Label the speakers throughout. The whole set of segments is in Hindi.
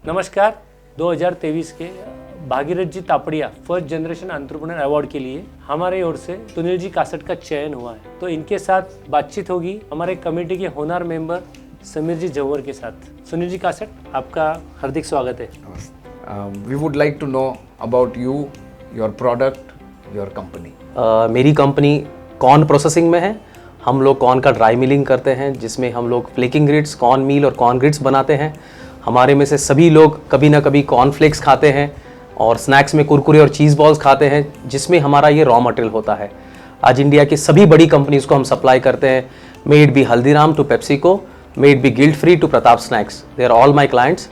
Speaker 1: नमस्कार। 2023 के Bhagirath ji Tapadia first generation entrepreneur award के लिए हमारे ओर से सुनील जी कासट का चयन हुआ है, तो इनके साथ बातचीत होगी हमारे कमेटी के होनर मेंबर समीर जी जव्हर के साथ। सुनील जी कासट, आपका हार्दिक स्वागत है।
Speaker 2: We would like to know about you, your product, your company.
Speaker 3: मेरी कंपनी कॉर्न प्रोसेसिंग में है। हम लोग कॉर्न का ड्राई मिलिंग करते हैं, जिसमें हम लोग फ्लेकिंग ग्रिड्स, कॉर्न मील और कॉर्न ग्रिड्स बनाते हैं। हमारे में से सभी लोग कभी ना कभी कॉर्न फ्लेक्स खाते हैं और स्नैक्स में कुरकुरे और चीज़ बॉल्स खाते हैं, जिसमें हमारा ये रॉ मटेरियल होता है। आज इंडिया की सभी बड़ी कंपनीज को हम सप्लाई करते हैं, may it be Haldiram to PepsiCo, may it be guilt free to Pratap snacks, they are all my clients.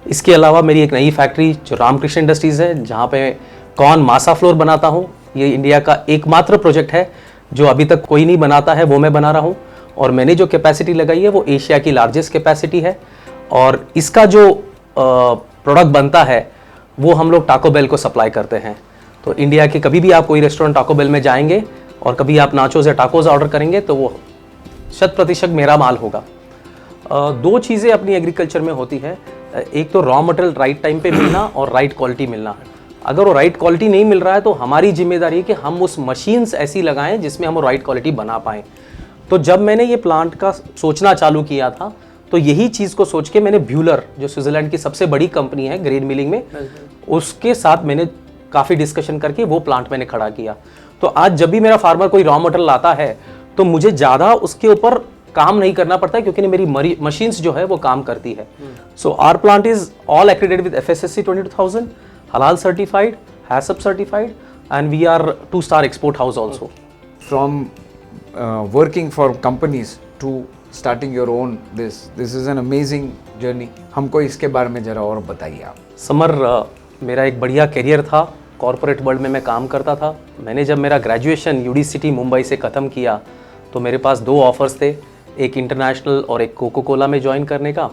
Speaker 3: इसके अलावा मेरी एक नई फैक्ट्री जो रामकृष्ण इंडस्ट्रीज़ है, जहाँ पे कॉर्न मासा फ्लोर बनाता हूँ। ये इंडिया का एकमात्र प्रोजेक्ट है जो अभी तक कोई नहीं बनाता है, वो मैं बना रहा हूँ। और मैंने जो कैपेसिटी लगाई है वो एशिया की लार्जेस्ट कैपेसिटी है। और इसका जो प्रोडक्ट बनता है वो हम लोग टाको बेल को सप्लाई करते हैं। तो इंडिया के कभी भी आप कोई रेस्टोरेंट टाको बेल में जाएंगे और कभी आप नाचोस या टाकोस ऑर्डर करेंगे तो वो 100% मेरा माल होगा। दो चीज़ें अपनी एग्रीकल्चर में होती है, एक तो रॉ मटेरियल राइट टाइम पे मिलना और राइट क्वालिटी मिलना। अगर वो राइट क्वालिटी नहीं मिल रहा है तो हमारी जिम्मेदारी है कि हम उस मशीन्स ऐसी लगाएं जिसमें हम राइट क्वालिटी बना पाएँ। तो जब मैंने ये प्लांट का सोचना चालू किया था तो यही चीज़ को सोच के मैंने ब्यूलर, जो स्विट्जरलैंड की सबसे बड़ी कंपनी है ग्रेन मिलिंग में, उसके साथ मैंने काफ़ी डिस्कशन करके वो प्लांट मैंने खड़ा किया। तो आज जब भी मेरा फार्मर कोई रॉ मटेरियल लाता है तो मुझे ज़्यादा उसके ऊपर काम नहीं करना पड़ता है, क्योंकि मेरी मशीन्स जो है वो काम करती है। So our plant is all accredited with FSSC 22000, halal certified, HACCP certified, and we are 2-star export house also.
Speaker 2: From working for companies to starting your own, this is an amazing journey. हमको इसके बारे में जरा और बताइए आप।
Speaker 3: समर, मेरा एक बढ़िया करियर था, कॉर्पोरेट वर्ल्ड में मैं काम करता था। मैंने जब मेरा ग्रेजुएशन UD मुंबई से ख़त्म किया तो मेरे पास 2 ऑफर्स थे, एक इंटरनेशनल और एक कोको कोला में ज्वाइन करने का।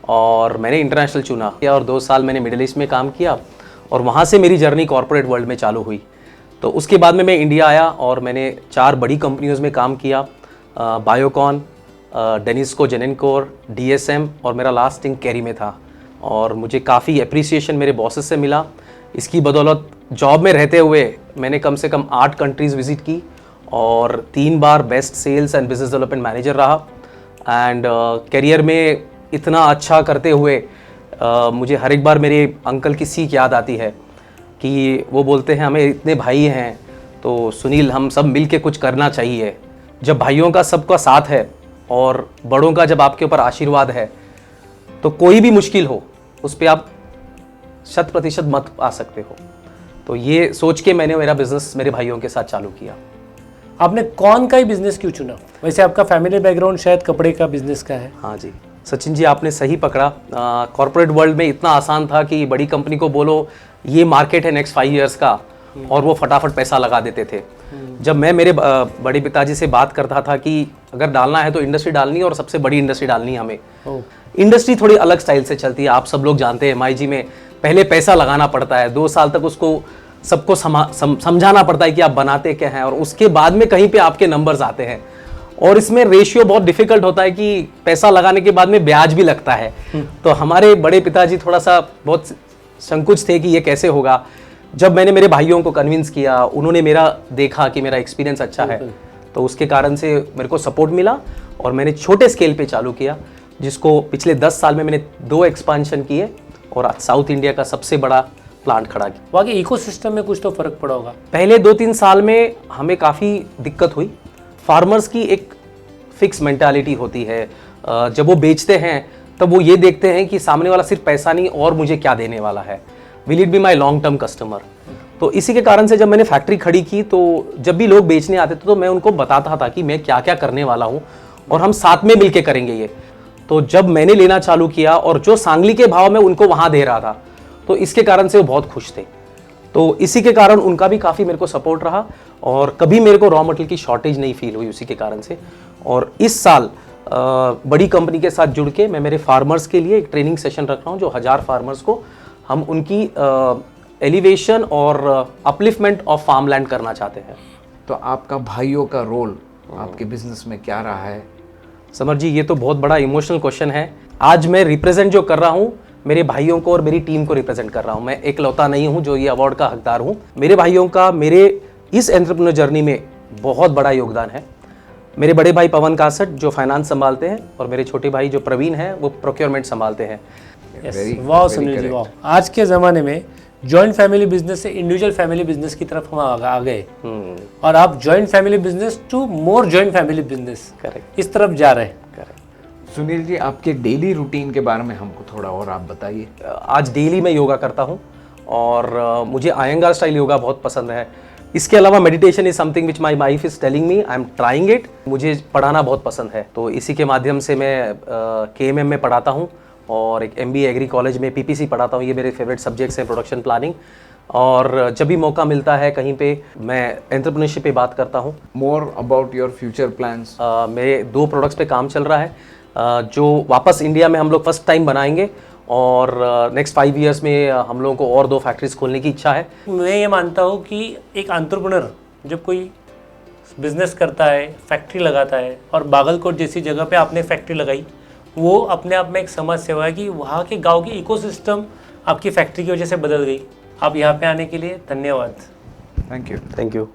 Speaker 3: और मैंने इंटरनेशनल चुना और 2 साल मैंने मिडिल ईस्ट में काम किया और वहाँ से मेरी जर्नी कॉर्पोरेट वर्ल्ड में चालू हुई। तो उसके बाद में मैं इंडिया आया और मैंने 4 बड़ी कंपनीज़ में काम किया, बायोकॉन, डेनिस्को जेनेनकोर, DSM और मेरा लास्ट स्टिंग कैरी में था। और मुझे काफ़ी अप्रिसिएशन मेरे बॉसेस से मिला। इसकी बदौलत जॉब में रहते हुए मैंने कम से कम 8 कंट्रीज़ विज़िट की और 3 बार best sales and business development manager रहा। एंड करियर में इतना अच्छा करते हुए मुझे हर एक बार मेरे अंकल की सीख याद आती है कि वो बोलते हैं, हमें इतने भाई हैं तो सुनील, हम सब मिल के कुछ करना चाहिए। जब भाइयों का सबका साथ है और बड़ों का जब आपके ऊपर आशीर्वाद है तो कोई भी मुश्किल हो उस पर आप 100% मत आ सकते हो। तो ये सोच के मैंने मेरा बिजनेस मेरे भाइयों के साथ चालू किया।
Speaker 1: आपने कॉर्न का ही बिजनेस क्यों चुना? वैसे आपका फैमिली बैकग्राउंड शायद कपड़े का बिजनेस का है।
Speaker 3: हाँ जी सचिन जी, आपने सही पकड़ा। कॉर्पोरेट वर्ल्ड में इतना आसान था कि बड़ी कंपनी को बोलो ये मार्केट है नेक्स्ट 5 इयर्स का, और वो फटाफट पैसा लगा देते थे। जब मैं मेरे बड़े पिताजी से बात करता था कि अगर डालना है तो इंडस्ट्री डालनी है और सबसे बड़ी इंडस्ट्री डालनी है हमें। इंडस्ट्री थोड़ी अलग स्टाइल से चलती है, आप सब लोग जानते हैं। MIG में पहले पैसा लगाना पड़ता है, 2 साल तक उसको सबको समझाना पड़ता है कि आप बनाते क्या हैं, और उसके बाद में कहीं पे आपके नंबर्स आते हैं। और इसमें रेशियो बहुत डिफिकल्ट होता है कि पैसा लगाने के बाद में ब्याज भी लगता है। तो हमारे बड़े पिताजी थोड़ा सा बहुत संकुच थे कि ये कैसे होगा। जब मैंने मेरे भाइयों को कन्विंस किया, उन्होंने मेरा देखा कि मेरा एक्सपीरियंस अच्छा है, तो उसके कारण से मेरे को सपोर्ट मिला और मैंने छोटे स्केल पे चालू किया, जिसको पिछले 10 साल में मैंने 2 एक्सपांशन किए और आज साउथ इंडिया का सबसे बड़ा प्लांट खड़ा किया।
Speaker 1: बाकी इकोसिस्टम में कुछ तो फर्क पड़ा होगा।
Speaker 3: पहले 2-3 साल में हमें काफ़ी दिक्कत हुई। फार्मर्स की एक फिक्स मेंटालिटी होती है, जब वो बेचते हैं तब वो ये देखते हैं कि सामने वाला सिर्फ पैसा नहीं और मुझे क्या देने वाला है, will it be my long term customer. तो इसी के कारण से जब मैंने फैक्ट्री खड़ी की तो जब भी लोग बेचने आते थे तो मैं उनको बताता था कि मैं क्या क्या करने वाला हूँ और हम साथ में मिलके करेंगे ये। तो जब मैंने लेना चालू किया और जो सांगली के भाव में उनको वहाँ दे रहा था, तो इसके कारण से वो बहुत खुश थे। तो इसी के कारण उनका भी काफ़ी मेरे को सपोर्ट रहा और कभी मेरे को रॉ मटेरियल की शॉर्टेज नहीं फील हुई उसी के कारण से। और इस साल बड़ी कंपनी के साथ जुड़ के मैं मेरे फार्मर्स के लिए एक ट्रेनिंग सेशन रख रहा हूँ, जो 1000 फार्मर्स को हम उनकी एलिवेशन और अपलिफ्टमेंट ऑफ फार्म लैंड करना चाहते हैं।
Speaker 2: तो आपका भाइयों का रोल आपके बिजनेस में क्या रहा है?
Speaker 3: समर जी, ये तो बहुत बड़ा इमोशनल क्वेश्चन है। आज मैं रिप्रेजेंट जो कर रहा हूँ मेरे भाइयों को और मेरी टीम को रिप्रेजेंट कर रहा हूँ। मैं एकलौता नहीं हूँ जो ये अवार्ड का हकदार हूँ। मेरे भाइयों का मेरे इस एंटरप्रेन्योर जर्नी में बहुत बड़ा योगदान है। मेरे बड़े भाई पवन कासट जो फाइनेंस संभालते हैं और मेरे छोटे भाई जो प्रवीण हैं वो प्रोक्योरमेंट संभालते हैं।
Speaker 1: वाह सुनील जी वाह। आज के ज़माने में जॉइंट फैमिली बिजनेस से इंडिविजुअल फैमिली बिजनेस की तरफ हम आ गए और आप joint family business to more joint family business
Speaker 3: correct
Speaker 1: इस तरफ जा रहे हैं।
Speaker 2: सुनील जी, आपके डेली रूटीन के बारे में हमको थोड़ा और आप बताइए।
Speaker 3: आज डेली मैं योगा करता हूँ और मुझे आयंगार स्टाइल योगा बहुत पसंद है। इसके अलावा meditation is something which my wife is telling me, I am trying it. मुझे पढ़ाना बहुत पसंद है, तो इसी के माध्यम से मैं KMM में पढ़ाता हूँ और एक MBA एग्री कॉलेज में PPC पढ़ाता हूँ। ये मेरे फेवरेट सब्जेक्ट्स हैं, प्रोडक्शन प्लानिंग। और जब भी मौका मिलता है कहीं पे मैं एंटरप्रेन्योरशिप पे बात करता हूँ।
Speaker 2: More about your future plans.
Speaker 3: मेरे 2 प्रोडक्ट्स पे काम चल रहा है जो वापस इंडिया में हम लोग फर्स्ट टाइम बनाएंगे और नेक्स्ट 5 इयर्स में हम लोगों को और 2 फैक्ट्रीज खोलने की इच्छा है।
Speaker 1: मैं ये मानता हूँ कि एक एंटरप्रेन्योर जब कोई बिजनेस करता है, फैक्ट्री लगाता है, और बागलकोट जैसी जगह पे आपने फैक्ट्री लगाई, वो अपने आप में एक समाज सेवा है कि वहाँ के गांव की इकोसिस्टम आपकी फैक्ट्री की वजह से बदल गई। आप यहाँ पे आने के लिए धन्यवाद।
Speaker 2: Thank you.
Speaker 3: Thank you.